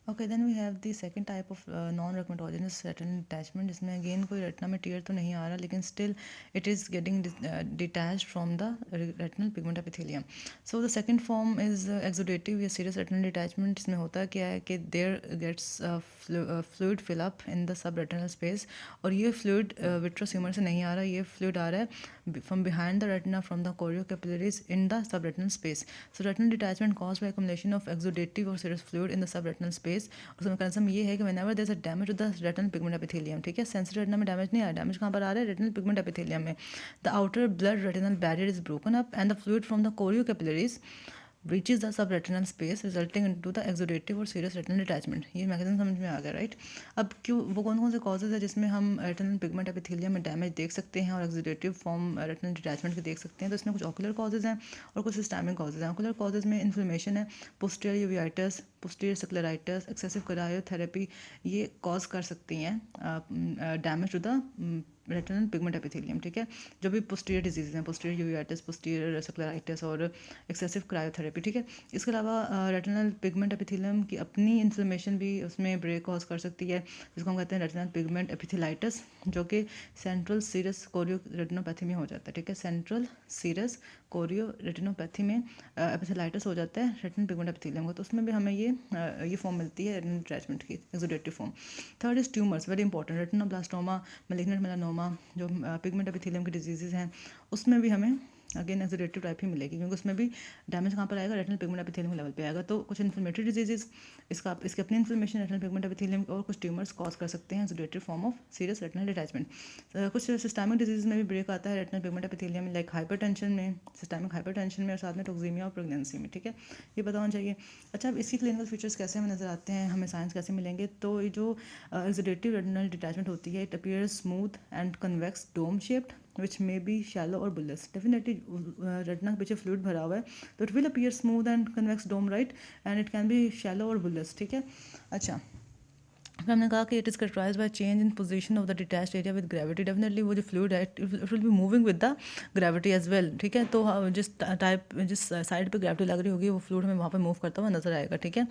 Okay, then we have the second type of non rhegmatogenous retinal detachment, जिसमें again कोई retina में tear तो नहीं आ रहा, लेकिन still it is getting detached from the retinal pigment epithelium. So the second form is exudative या serous retinal detachment. इसमें होता क्या है कि there gets fluid fill up in the sub retinal space, और ये फ्लूइड विट्रस ह्यूमर से नहीं आ रहा, ये फ्लूइड आ रहा है from behind the retina, from the chorio capillaries in the sub retinal space. So retinal detachment cause by accumulation of exudative or serous fluid in the subretinal space. उसका mechanism ये है कि whenever there is a damage to the retinal pigment epithelium, ठीक है, sensitive retina में damage नहीं आया, damage कहाँ पर आ रहा है, रेटिनल पिगमेंट एपिथेलियम में. The outer blood retinal barrier is broken up and the fluid from the chorio capillaries reaches the subretinal space resulting into the exudative or serious retinal detachment. ये mechanism समझ में आ गया, right. अब क्यों वो कौन कौन से कॉजेज है जिसमें हम रेटिनल पिगमेंट एपिथेलियम में डैमेज देख सकते हैं और एक्सुडेटिव फॉर्म रेटिनल डिटैचमेंट के देख सकते हैं. तो इसमें कुछ ऑकुलर कॉजेज हैं और कुछ सिस्टमिक कॉजेज हैं. ऑकुलर कॉजेज में इन्फ्लेमेशन है, posterior uveitis, posterior scleritis, excessive cryotherapy, ये कॉज कर सकती हैं damage to the retinal pigment epithelium. ठीक है, जो भी पोस्टीरियर डिजीज़ हैं, पोस्टीरियर यूवियाइटिस, पोस्टीरियर स्क्लेराइटिस और एक्सेसिव क्रायोथेरेपी. ठीक है, इसके अलावा रेटिनल पिगमेंट एपिथेलियम की अपनी इन्फ्लेमेशन भी उसमें ब्रेक कॉज कर सकती है, जिसको हम कहते हैं रेटिनल पिगमेंट एपिथेलाइटिस, जो कि सेंट्रल सीरस कोरियो रेटिनोपैथी में हो जाता है. ठीक है, सेंट्रल सीरस कोरियो रेटिनोपैथी में एपिथेलाइटिस हो जाता है रेटिनल पिगमेंट एपिथेलियम का. तो उसमें भी हमें ये फॉर्म मिलती है रेटिनल डिटैचमेंट की, exudative form. Third is tumours, very important. Retinoblastoma, malignant melanoma, जो पिगमेंट एपिथेलियम की डिजीजेज हैं, उसमें भी हमें अगेन एक्सुडेटिव टाइप ही मिलेगी, क्योंकि उसमें भी डैमेज कहाँ पर आएगा, रेटिनल पिगमेंट एपिथेलियम लेवल पे आएगा. तो कुछ इन्फ्लेमेटरी डिजीजेज, इसकी अपनी इन्फ्लेमेशन रेटिनल पिगमेंट एपिथेलियम और कुछ ट्यूमर्स कॉज कर सकते हैं exudative form of serious retinal detachment. कुछ सिस्टमिक डिजीज में भी ब्रेक आता है retinal pigment epithelium, like hypertension में, सिस्टमिक हाइपरटेंशन में, और साथ में टॉक्सीमिया और प्रेगनेंसी में. ठीक है, ये पता होना चाहिए. अच्छा, अब इसकी क्लिनिकल फीचर्स कैसे हमें नजर आते हैं, हमें साइंस कैसे मिलेंगे. तो ये जो एक्सुडेटिव रेटिनल डिटैचमेंट होती है, it appears smooth and convex dome shaped which may be shallow or bullous. Definitely retina के पीछे फ्लूइड भरा हुआ है, तो it will appear smooth and convex dome, right, and it can be shallow or bullous. ठीक है. अच्छा, फिर हमने कहा कि it is characterize by change in position of the detached area with gravity. Definitely वो जो फ्लूइड है it will be moving with the gravity as well. ठीक है, तो जिस साइड पे ग्रेविटी लग रही होगी वो फ्लूइड हमें वहाँ पे मूव करता हुआ नजर आएगा. ठीक है,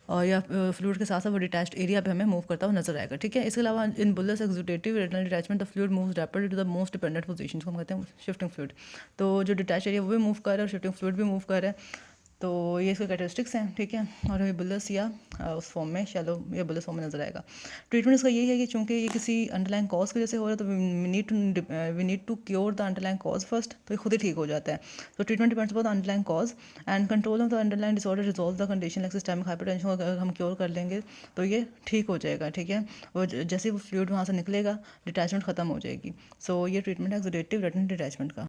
और या फ्लूइड के साथ साथ वो डिटैच्ड एरिया पे हमें मूव करता हुआ नजर आएगा. ठीक है, इसके अलावा in bullous exudative retinal detachment the fluid moves rapidly to the most dependent position, को हम कहते हैं शिफ्टिंग फ्लूइड. तो जो डिटैच्ड एरिया वो भी मूव कर रहा है और शिफ्टिंग फ्लूइड भी मूव कर रहा है. तो ये इसके कैरेक्टरिस्टिक्स हैं. ठीक है, और हमें बुलस या उस फॉर्म में शैलो या बुलस फॉर्म में नजर आएगा. ट्रीटमेंट इसका यही है कि चूंकि ये किसी अंडरलाइन कॉज की वजह से हो रहा है, तो we need to cure the underline cause first. तो ये खुद ही ठीक हो जाता है. तो treatment depends upon the underline cause and control of the underline disorder resolve the condition like systemic hypertension. अगर हम क्योर कर लेंगे तो ये ठीक हो जाएगा. ठीक है, और जैसे वो फ्लूइड वहाँ से निकलेगा डिटैचमेंट खत्म हो जाएगी. सो ये ट्रीटमेंट है एक्सुडेटिव रेटिनल डिटैचमेंट का.